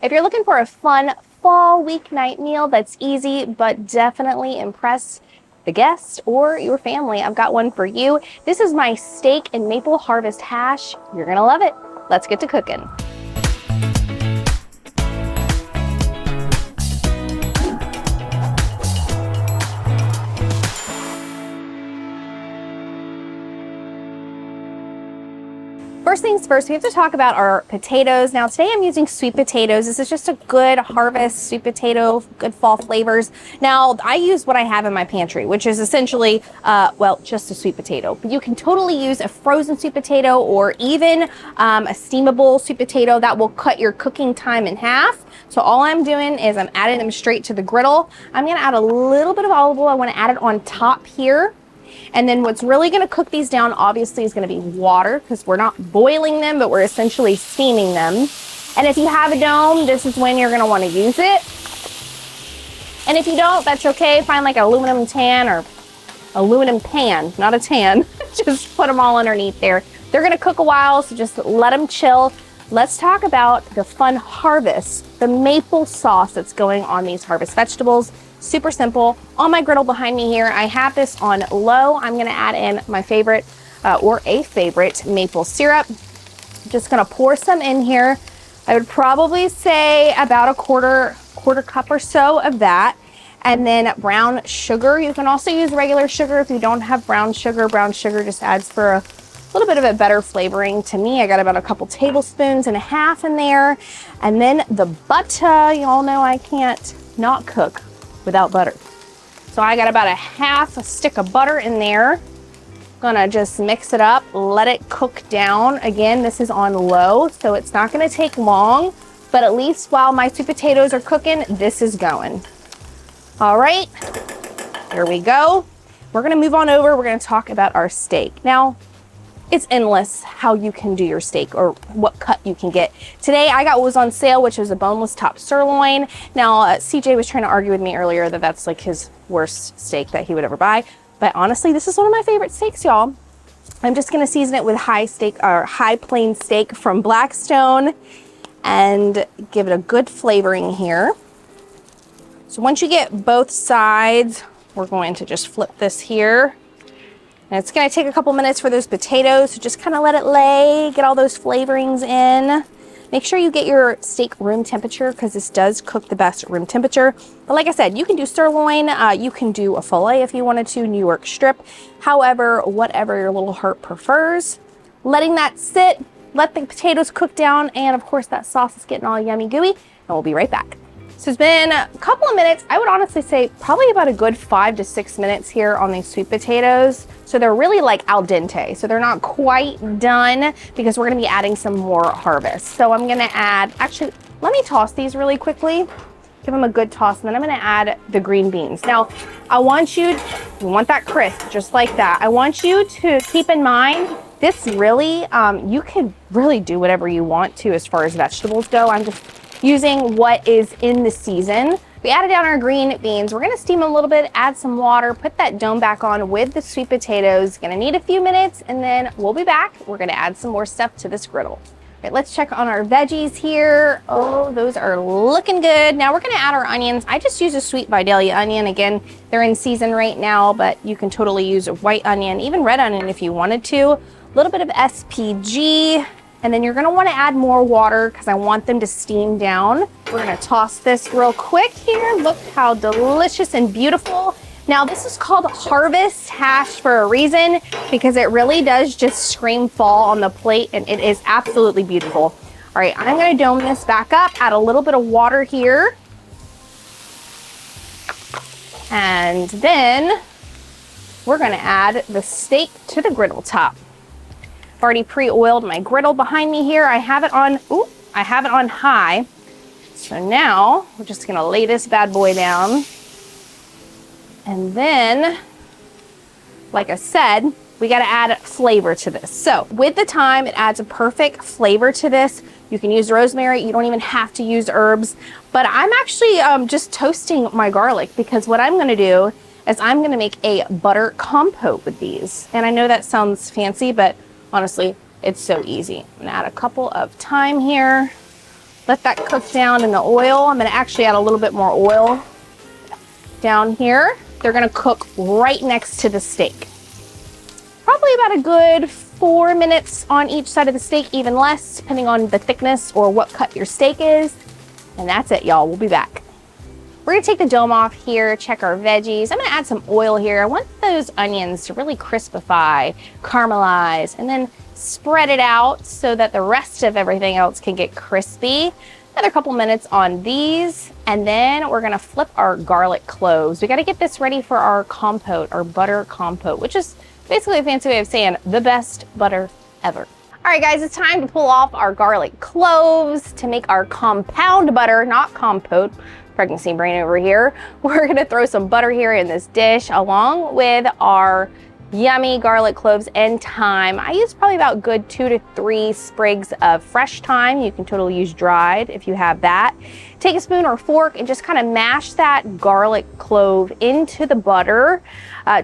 If you're looking for a fun fall weeknight meal that's easy but definitely impress the guests or your family, I've got one for you. This is my steak and maple harvest hash. You're gonna love it. Let's get to cooking. First things first, we have to talk about our potatoes. Now today I'm using sweet potatoes. This is just a good harvest sweet potato, good fall flavors. Now I use what I have in my pantry, which is essentially, well, just a sweet potato. But you can totally use a frozen sweet potato or even a steamable sweet potato that will cut your cooking time in half. So all I'm doing is I'm adding them straight to the griddle. I'm gonna add a little bit of olive oil. I wanna add it on top here. And then what's really gonna cook these down, obviously, is gonna be water, because we're not boiling them, but we're essentially steaming them. And if you have a dome, this is when you're gonna wanna use it. And if you don't, that's okay. Find like an aluminum tan or aluminum pan, not a tan. Just put them all underneath there. They're gonna cook a while, so just let them chill. Let's talk about the fun harvest, the maple sauce that's going on these harvest vegetables. Super simple. On my griddle behind me here, I have this on low. I'm gonna add in my favorite, or a favorite, maple syrup. I'm just gonna pour some in here. I would probably say about a quarter cup or so of that. And then brown sugar. You can also use regular sugar if you don't have brown sugar. Brown sugar just adds for a little bit of a better flavoring to me. I got about a couple tablespoons and a half in there. And then the butter, you all know I can't not cook without butter. So I got about a half a stick of butter in there. Gonna just mix it up, let it cook down. Again, this is on low, so it's not gonna take long, but at least while my sweet potatoes are cooking, this is going. All right, here we go. We're gonna move on over, we're gonna talk about our steak. Now, it's endless how you can do your steak or what cut you can get. Today I got what was on sale, which was a boneless top sirloin. Now CJ was trying to argue with me earlier that that's like his worst steak that he would ever buy. But honestly, this is one of my favorite steaks, y'all. I'm just gonna season it with high plain steak from Blackstone and give it a good flavoring here. So once you get both sides, we're going to just flip this here. And it's gonna take a couple minutes for those potatoes, so just kind of let it lay, get all those flavorings in. Make sure you get your steak room temperature, because this does cook the best at room temperature. But like I said, you can do sirloin, you can do a filet if you wanted to, New York strip. However, whatever your little heart prefers. Letting that sit, let the potatoes cook down, and of course that sauce is getting all yummy gooey, and we'll be right back. So it's been a couple of minutes. I would honestly say probably about a good 5 to 6 minutes here on these sweet potatoes. So they're really like al dente. So they're not quite done because we're gonna be adding some more harvest. So I'm gonna add, actually, let me toss these really quickly. Give them a good toss, and then I'm gonna add the green beans. Now, I want you that crisp, just like that. I want you to keep in mind, this really, you can really do whatever you want to as far as vegetables go. I'm just using what is in the season. We added down our green beans. We're gonna steam them a little bit, add some water, put that dome back on with the sweet potatoes. Gonna need a few minutes, and then we'll be back. We're gonna add some more stuff to this griddle. All right, let's check on our veggies here. Oh, those are looking good. Now we're gonna add our onions. I just use a sweet Vidalia onion. Again, they're in season right now, but you can totally use a white onion, even red onion if you wanted to. A little bit of S.P.G. And then you're gonna wanna add more water because I want them to steam down. We're gonna toss this real quick here. Look how delicious and beautiful. Now this is called harvest hash for a reason, because it really does just scream fall on the plate, and it is absolutely beautiful. All right, I'm gonna dome this back up, add a little bit of water here. And then we're gonna add the steak to the griddle top. I've already pre-oiled my griddle behind me here. I have it on high. So now we're just gonna lay this bad boy down. And then, like I said, we gotta add flavor to this. So with the thyme, it adds a perfect flavor to this. You can use rosemary, you don't even have to use herbs. But I'm actually just toasting my garlic, because what I'm gonna do is I'm gonna make a butter compote with these. And I know that sounds fancy, but honestly, it's so easy. I'm gonna add a couple of thyme here, Let that cook down in the oil. I'm gonna actually add a little bit more oil down here. They're gonna cook right next to the steak. Probably about a good 4 minutes on each side of the steak, even less, depending on the thickness or what cut your steak is. And that's it, y'all. We'll be back. We're gonna take the dome off here, check our veggies. I'm gonna add some oil here. I want those onions to really crispify, caramelize, and then spread it out so that the rest of everything else can get crispy. Another couple minutes on these, and then we're gonna flip our garlic cloves. We gotta get this ready for our compote, our butter compote, which is basically a fancy way of saying the best butter ever. All right, guys, it's time to pull off our garlic cloves to make our compound butter, not compote. Pregnancy brain over here. We're gonna throw some butter here in this dish along with our yummy garlic cloves and thyme. I use probably about good 2 to 3 sprigs of fresh thyme. You can totally use dried if you have that. Take a spoon or fork and just kind of mash that garlic clove into the butter,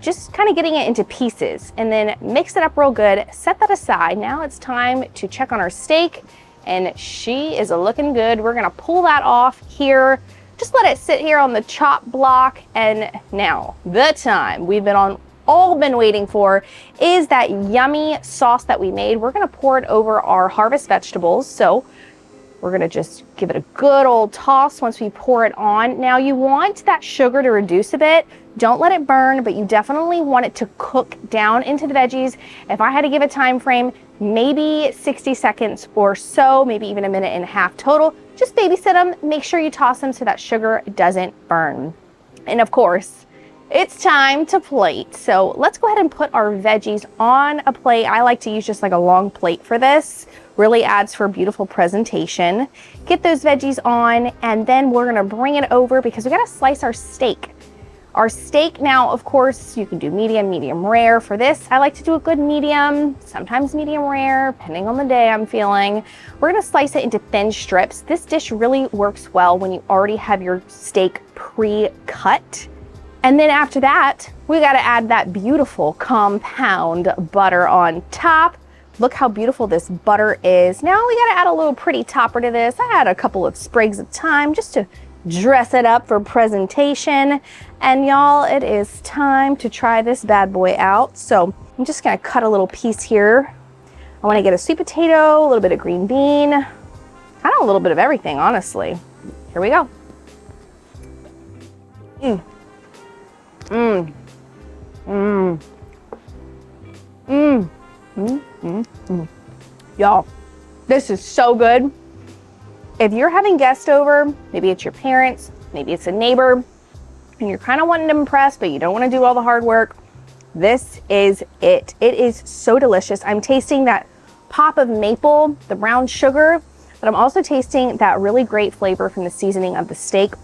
just kind of getting it into pieces, and then mix it up real good. Set that aside. Now it's time to check on our steak, and she is looking good. We're gonna pull that off here. Just let it sit here on the chop block, and now the time we've all been waiting for is that yummy sauce that we made. We're gonna pour it over our harvest vegetables. So we're gonna just give it a good old toss once we pour it on. Now you want that sugar to reduce a bit. Don't let it burn, but you definitely want it to cook down into the veggies. If I had to give a time frame, maybe 60 seconds or so, maybe even a minute and a half total. Just babysit them, make sure you toss them so that sugar doesn't burn. And of course, it's time to plate. So let's go ahead and put our veggies on a plate. I like to use just like a long plate for this. Really adds for beautiful presentation. Get those veggies on, and then we're gonna bring it over because we gotta slice our steak. Our steak now, of course, you can do medium, medium rare. For this, I like to do a good medium, sometimes medium rare, depending on the day I'm feeling. We're gonna slice it into thin strips. This dish really works well when you already have your steak pre-cut. And then after that, we gotta add that beautiful compound butter on top. Look how beautiful this butter is. Now we gotta add a little pretty topper to this. I add a couple of sprigs of thyme just to dress it up for presentation. And y'all, it is time to try this bad boy out. So I'm just gonna cut a little piece here. I wanna get a sweet potato, a little bit of green bean, kind of a little bit of everything, honestly. Here we go. Y'all, this is so good. If you're having guests over, maybe it's your parents, maybe it's a neighbor, and you're kind of wanting to impress, but you don't want to do all the hard work, this is it. It is so delicious. I'm tasting that pop of maple, the brown sugar, but I'm also tasting that really great flavor from the seasoning of the steak.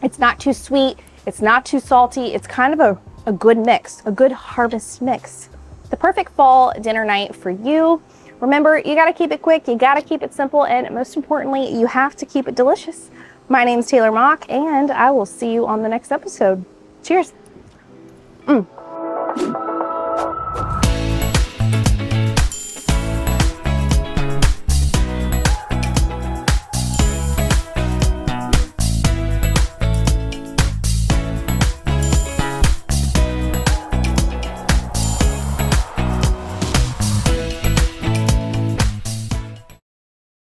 It's not too sweet, it's not too salty, it's kind of a good mix, a good harvest mix. The perfect fall dinner night for you. Remember, you gotta keep it quick, you gotta keep it simple, and most importantly, you have to keep it delicious. My name's Taylor Mock, and I will see you on the next episode. Cheers.